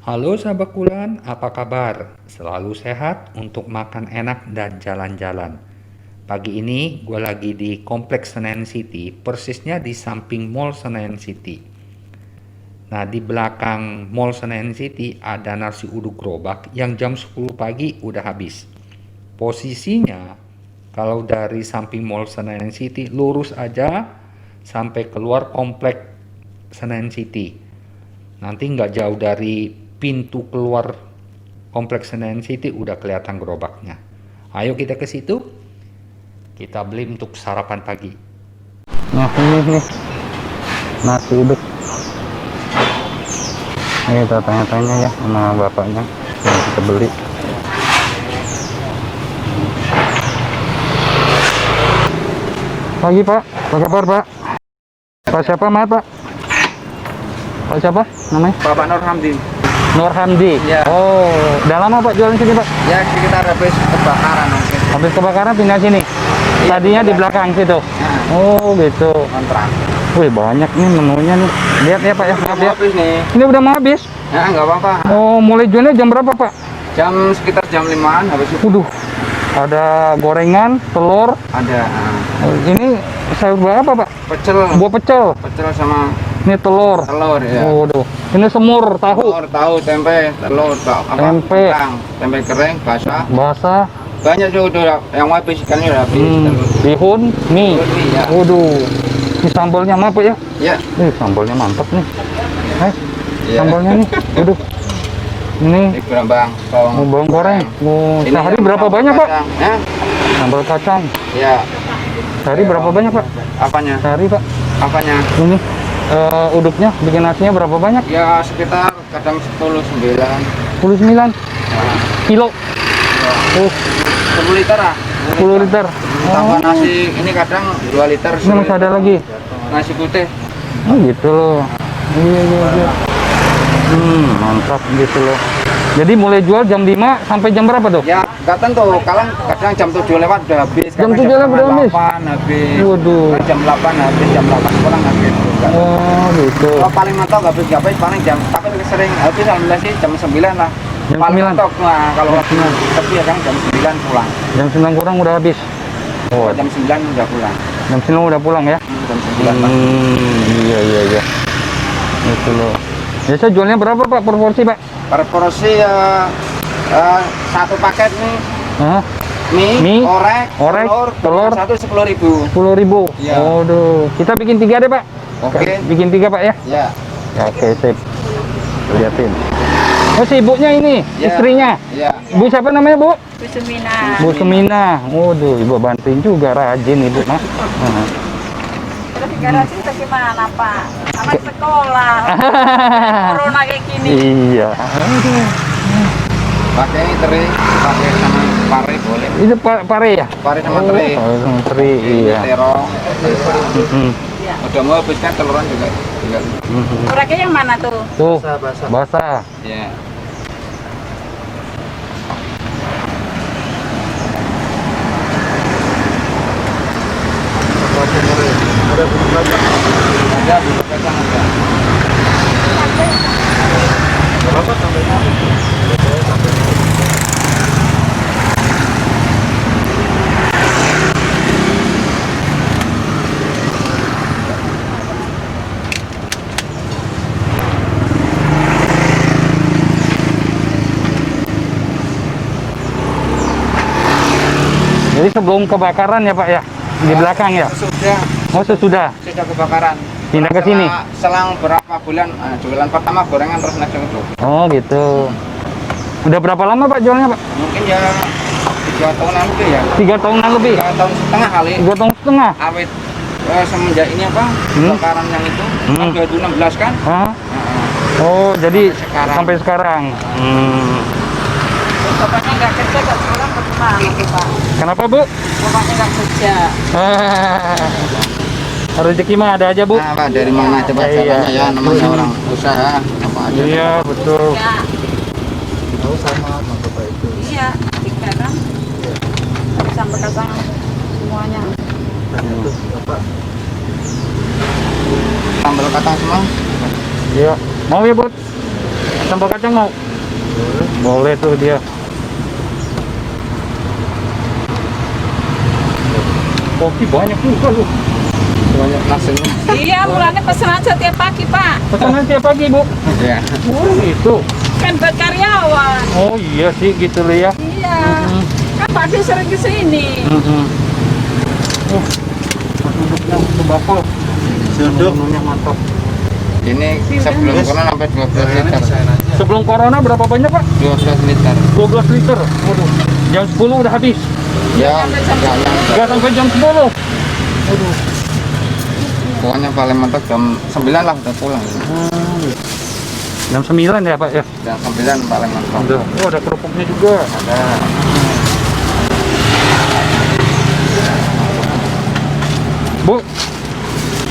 Halo sahabat Kulan, apa kabar? Selalu sehat untuk makan enak dan jalan-jalan. Pagi ini gue lagi di Kompleks Senen City, persisnya di samping Mall Senen City. Nah, di belakang Mall Senen City ada nasi uduk gerobak yang jam 10 pagi udah habis. Posisinya, kalau dari samping Mall Senen City, lurus aja sampai keluar Kompleks Senen City. Nanti nggak jauh dari pintu keluar Kompleks Senen City udah kelihatan gerobaknya. Ayo kita ke situ, kita beli untuk sarapan pagi. Nah ini nih nasi uduk. Ini kita tanya-tanya ya sama bapaknya yang kita beli. Pagi Pak, apa kabar Pak? Pak siapa Mas Pak? Pak siapa namanya? Bapak Nur Hamdi. Nur Hamdi. Ya. Oh, udah lama Pak jualan sini Pak? Ya sekitar habis kebakaran mungkin. Habis kebakaran pindah sini. Tadinya di belakang situ. Oh gitu. Kontrak. Wih banyak nih menunya nih. Lihat ya Pak ya. Maaf ya. Habis nih. Ini udah mau habis. Ya nggak apa-apa. Oh, mulai jualnya jam berapa Pak? Sekitar jam 5-an habis itu Waduh, ada gorengan, telur. ada Ini sayur buah apa Pak? pecel. Buah pecel. Pecel sama Ini telur. telur ya. Waduh, ini semur tahu. Telur, tahu, tempe, telur, Tempe. kentang, tempe kering, basah. Basah. Banyak sih udah yang habis ikannya udah habis. Telur. Bihun, mie. Telur mie, ya. Waduh, ini sambalnya apa ya? Ya. Sambalnya mantap nih. Ya. Sambalnya nih. Waduh. Ini Ini gerambang, bawang goreng. Ini Sehari yang berapa sambal banyak Pak? kacang. Ya. Sambal kacang. Ya. Sehari berapa banyak Pak? Apanya? Sehari Pak. Apanya? Ini uduknya, bikin nasinya berapa banyak? Ya sekitar kadang 10-9. 19 kilo. Oh, 10 liter lah. 10 liter. Tambah nasi ini kadang 2 liter. Ini masih ada lagi. Nasi putih. Oh gitu loh. Iya. Mantap gitu loh. Jadi mulai jual jam 5 sampai jam berapa tuh? Ya nggak tentu. Kadang jam 7 lewat udah habis. Jam Kadang 7 lewat udah habis? 8 habis. Waduh. Kadang jam 8 habis, jam 8 kurang habis. Oh gitu. Kalau paling mentok habis paling jam, tapi sering habis alhamdulillah sih jam 9 lah. Jam paling 9? mentok. Nah, kalau tapi ya kan jam 9 pulang. Jam 9 kurang udah habis. Oh, Jam 9 udah pulang. jam 9 udah pulang ya? Jam 9 Pak. Iya. Itu loh. Biasa jualnya berapa Pak per porsi Pak? Per porsi satu paket nih Hah? mie, orek, telur, satu 10.000. 10.000. Iya. Waduh, kita bikin 3 deh Pak. Oke. Bikin 3 Pak ya? Ya. Ya, oke, sip. Liatin. Oh, si ibunya ini, Ya. istrinya. Ya. Bu siapa namanya, Bu? Bu Semina. Bu Semina. Waduh, ibu bantuin juga, rajin ibu mah. Terus di garasi itu gimana Pak? Anak sekolah. Corona kayak gini. Iya. Pakai teri, pakai sama pare boleh. Itu pare ya? Pare sama teri. Oh, sama teri, iya. Terong. Mm-mm. Udah mau habis kan teluran juga. Oreknya yang mana tuh? Tuh, basah. Ya. Ada bubur kacang ada. Berapa sambalnya? Jadi sebelum kebakaran ya Pak ya? Di belakang ya? Sudah Oh, sudah. kebakaran. Pindah ke sini? Selang berapa bulan, jualan pertama gorengan terus naik itu. Oh, gitu. Udah berapa lama Pak jualnya Pak? Mungkin ya 3 tahunan lebih ya. 3 tahunan lebih? 3 tahun setengah kali. 3 tahun setengah? Awet semenjak ini apa? Kebakaran yang itu kan 2016 kan? Hah? Oh, jadi Sampai sekarang. Bapaknya nggak kerja, nggak pulang ke mana tuh Pak? Kenapa Bu? Bapaknya nggak kerja. Rezeki mah ada aja Bu. Nah, Pak, dari mana coba Iya. caranya ya, namanya orang usaha apa aja. Iya betul. Ya, Tahu sama Bapak itu. iya, tiga kan. Sampai kacang semuanya. Sambal kacang semua. Iya. Mau ya Bu? Sambal kacang mau? Boleh tuh dia. Kopi banyak juga lu. Banyak nasinya. Iya, mulanya pesanan setiap pagi, Pak. Pesanan tiap pagi, Bu. Iya. Oh, gitu. Kan buat karyawan. Oh iya sih gitu loh ya. Iya. Kan Pak Adi sering ke sini. Duduknya bakal. Menunya mantap. Ini sebelum corona sampai 12 liter. Sebelum corona berapa banyak, Pak? 12 liter. 12 liter. Waduh. Jam 10 udah habis. Ya, enggak Nggak sampai jam 10. Waduh. Pokoknya paling mentok jam 9 lah udah pulang. Jam 9 ya, Pak ya? Jam 9 paling mentok. Udah. Oh, ada kerupuknya juga. Ada. Bu.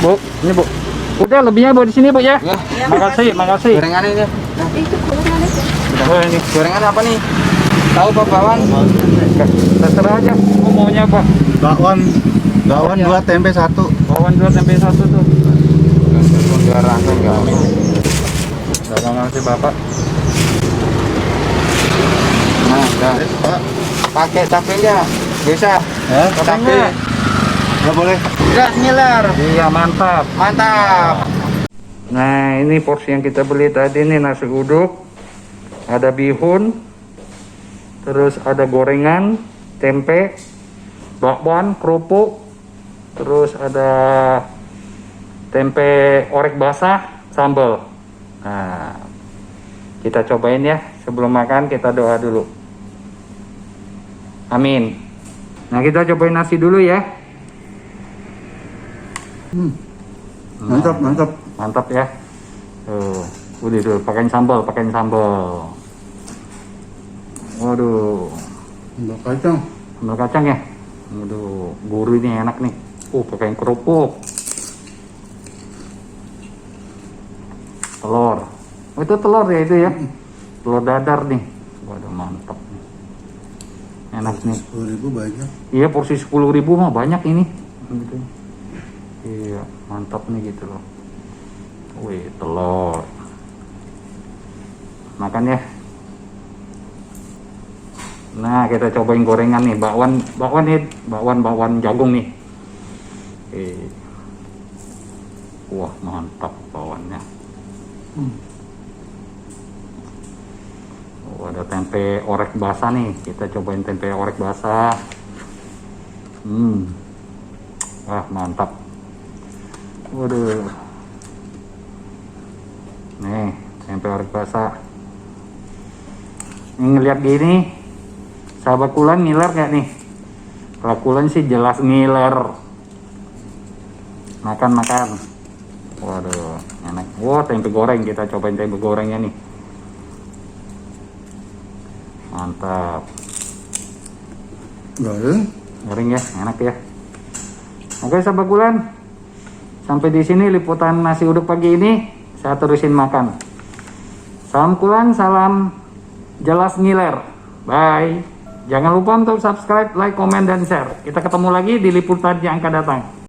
Bu, ini Bu. Udah lebihnya Bu di sini, Bu ya. Ya, Ya, Makasih, makasih. gorengan ini. Itu gorengan itu. Oh, ini. Gorengan apa nih? Tahu Pak Bawan? Terserah aja. Oh, maunya apa? Bakwan 2, tempe 1. Bawang 2 sampai 1 tuh. Enggak rasa enggak. Terima kasih Bapak. Nah, udah. Pakai tapenya bisa. Ya, Tapi nggak boleh. udah ngiler. Iya, mantap. Mantap. Nah, ini porsi yang kita beli tadi nih, nasi uduk, ada bihun, terus ada gorengan, tempe, bakwan, kerupuk, terus ada tempe orek basah, sambal. Nah, kita cobain ya. Sebelum makan kita doa dulu. Amin. Nah, kita cobain nasi dulu ya. Mantap, mantap. Mantap ya. Udah dulu, pakein sambal, Waduh, Sambal kacang. sambal kacang ya. Waduh, gurih nih, enak nih. Pakein kerupuk. Telur. Oh, itu telur ya itu ya. Telur dadar nih. Waduh, mantap. Enak nih. 10.000 banyak. Iya, porsi 10.000 mah banyak ini. Gitu. Iya, mantap nih gitu loh. Wih, telur. Makan ya. Nah, kita cobain gorengan nih, bakwan jagung nih. Wah, mantap bakwannya. Oh, ada tempe orek basah nih. Kita cobain tempe orek basah. Wah, mantap. Waduh. Nih, tempe orek basah. Ini ngeliat gini, sahabat Kulan ngiler gak nih? Kalau Kulan sih jelas ngiler. Makan. Waduh, enak. Wah, tempe goreng, kita cobain tempe gorengnya nih. Mantap. Garing. Garing ya, enak ya. Oke, sahabat Kulan. Sampai di sini liputan nasi uduk pagi ini. Saya terusin makan. Salam Kulan, salam jelas ngiler. Bye. Jangan lupa untuk subscribe, like, komen, dan share. Kita ketemu lagi di liputan yang akan datang.